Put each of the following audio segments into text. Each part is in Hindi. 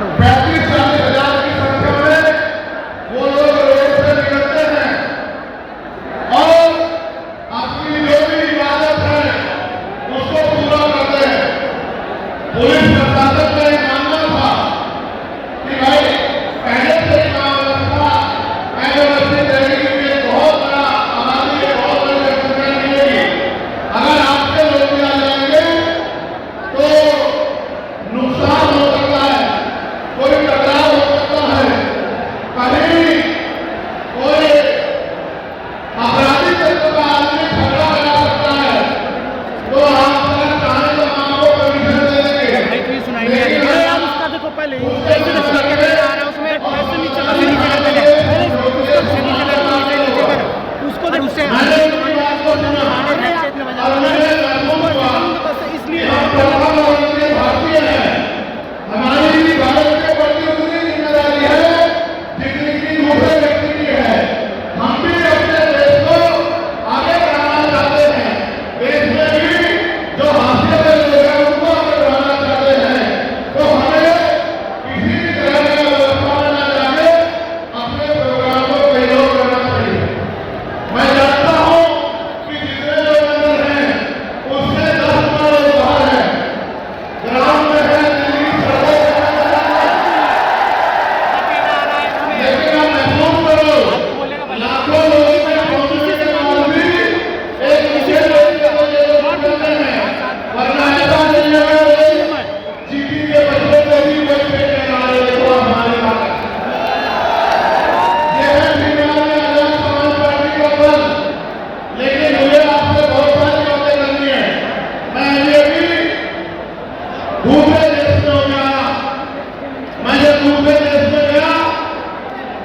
35-40 हजार की संख्या में वो लोग रोड से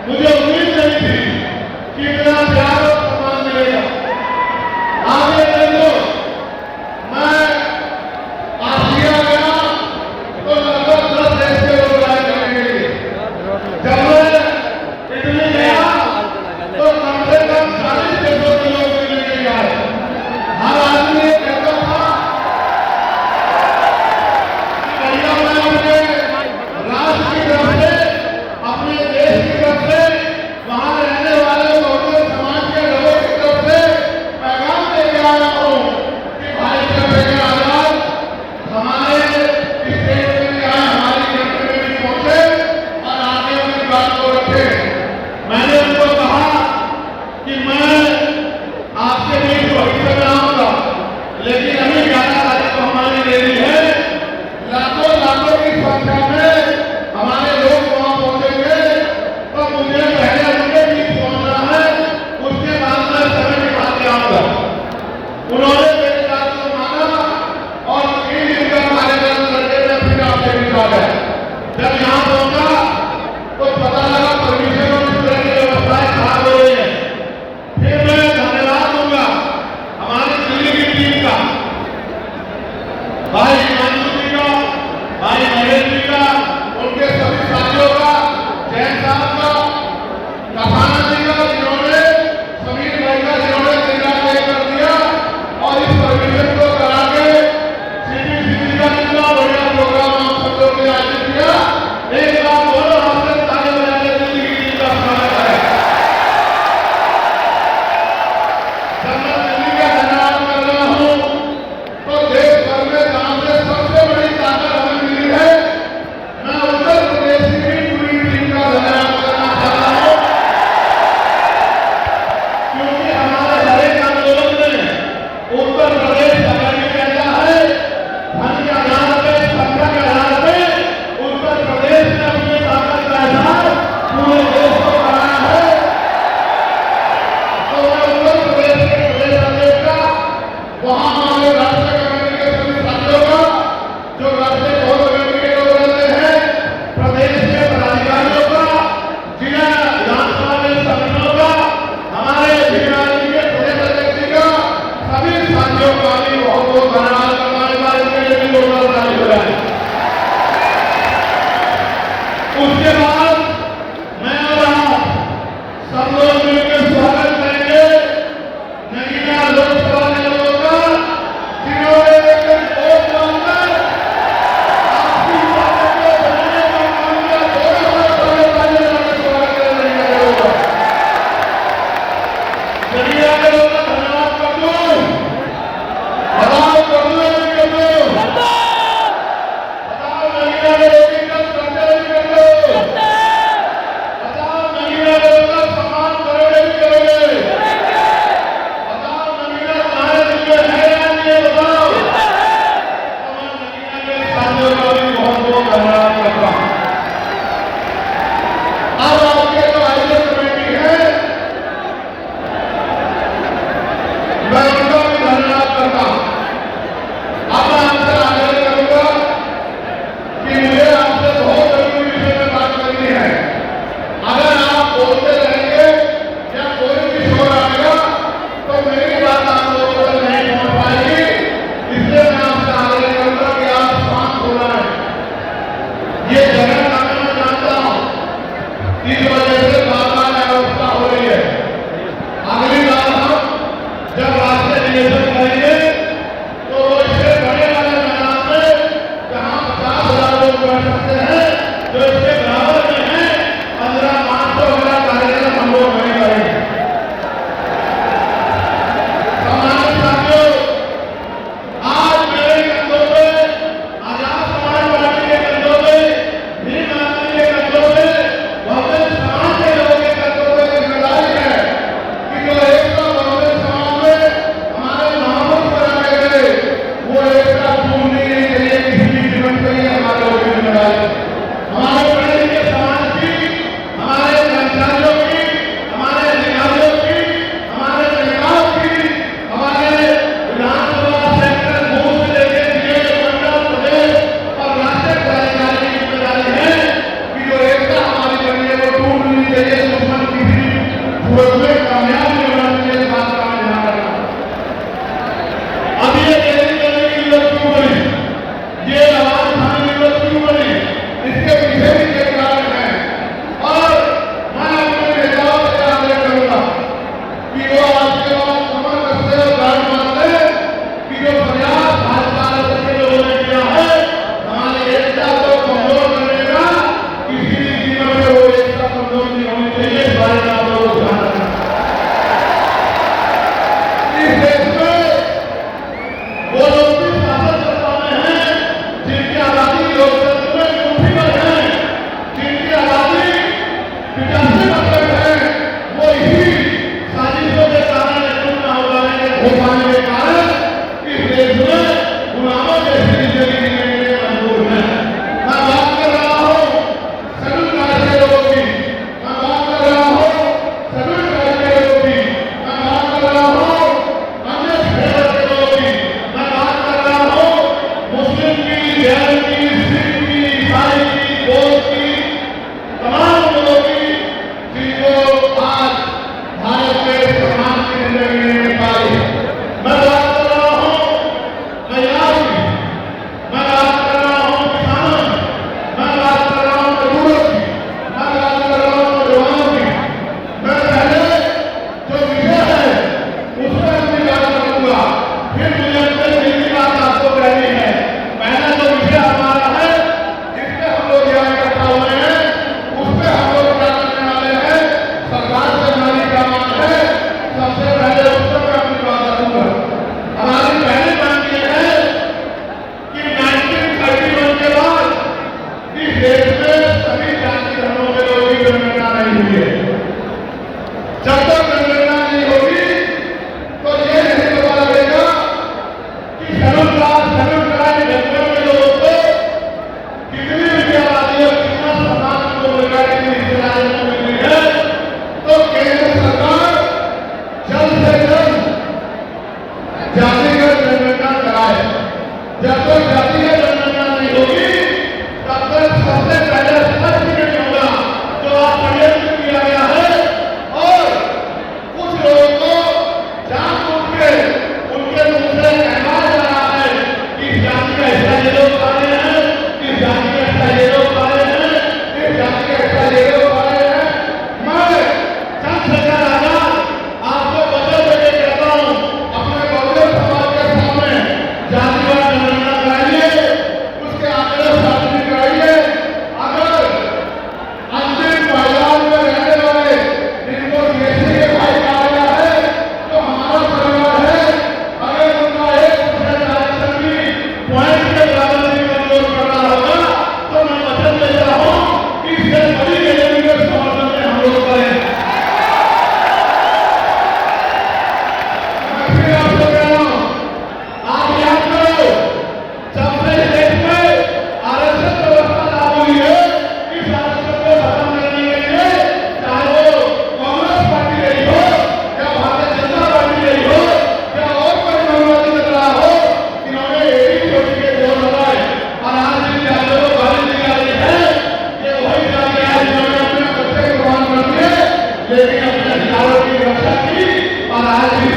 मुझे उम्मीद नहीं थी कि इतना प्यार और सम्मान मिलेगा। आगे देखो, मैं आसिया गया तो लगभग 10 देश के लोग आए करने के लिए। जब मैं इटली गया तो कम से कम 40 देशों के लोग मिलने के लिए आए। हर आदमी ये कहता था कि भैया मैं अपने राष्ट्र की तरफ से, अपने देश की तरफ से, वहां रहने वाले लोगों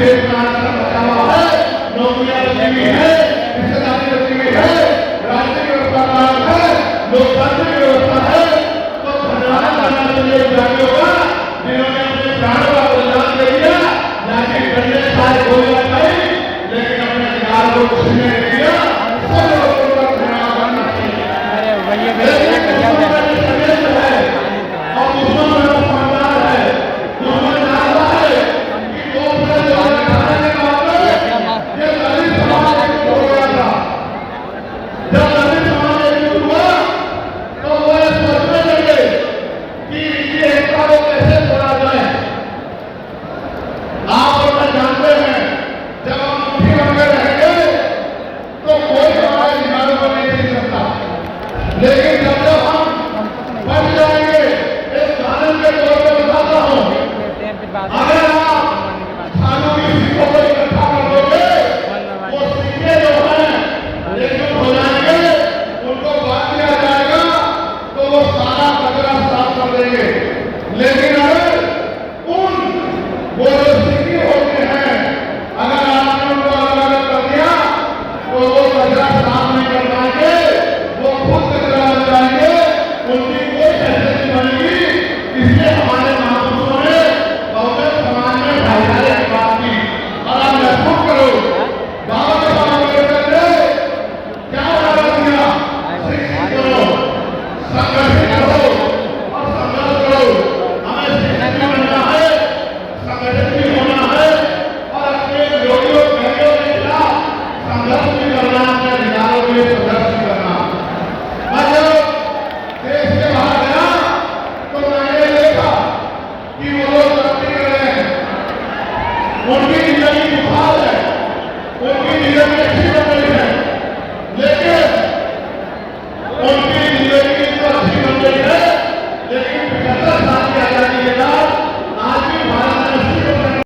देश में आना बचा हुआ है, नौकरियां बची हुई है, रिश्तेदारी बची हुई है, राजनीतिक व्यवस्था कायम है, लोकतांत्रिक व्यवस्था है। तो धन्यवाद करना चाहिए जातियों का जिन्होंने अपने प्राणों का बलिदान दे दिया, लाठी डंडे सारे गोलियां खाई, लेकिन अपने अधिकार को छीनने नहीं दिया। सब लोगों को धन्यवाद करना चाहिए। और दुश्मन मेरा समझदार है, दुश्मन जानता है कि कौन से लोग खाने के मामले ये दलित समाज एकजुट हो गया था। जब दलित समाज एकजुट हुआ तो वो ये सोचने लगे कि इनकी एकता को कैसे तोड़ा जाए। आप और मैं जानते हैं जब हम मुट्ठी बांधे रहेंगे तो कोई हमारे अधिकारों को नहीं दे सकता, लेकिन जब जब हम बच जाएंगे, एक उदाहरण के तौर पर बताता हूँ, अगर आप थानों की सिक्कों को इकट्ठा कर दोगे, वो सिक्के जो हैं एकजुट हो जाएंगे, उनको बांध दिया जाएगा तो वो सारा कचरा साफ कर देंगे। लेकिन अगर उन वो जो सिक्के होते हैं, अगर आपने उनको अलग अलग कर दिया तो वो कचरा साफ नहीं कर पाएंगे, वो खुद कचरा बन जाएंगे, उनकी कोई हैसियत नहीं बनेगी। इसलिए हमारे महापुरुषों ने बहुजन समाज में भाईचारे की बात की। और आप महसूस करो, बाबा साहब अम्बेडकर ने क्या वादा दिया? शिक्षित करो, संगठित करो और संघर्ष करो। हमें शिक्षित भी बनना है, संगठित भी होना है और अपने विरोधियों बहनों के खिलाफ संघर्ष भी करना है, अपने अधिकारों के लिए संघर्ष भी करना। मैं जब देश के बाहर गया तो मैंने देखा कि वो लोग तरक्की कर रहे हैं, उनकी जिंदगी खुशहाल है, उनकी जिंदगी अच्छी बन रही है।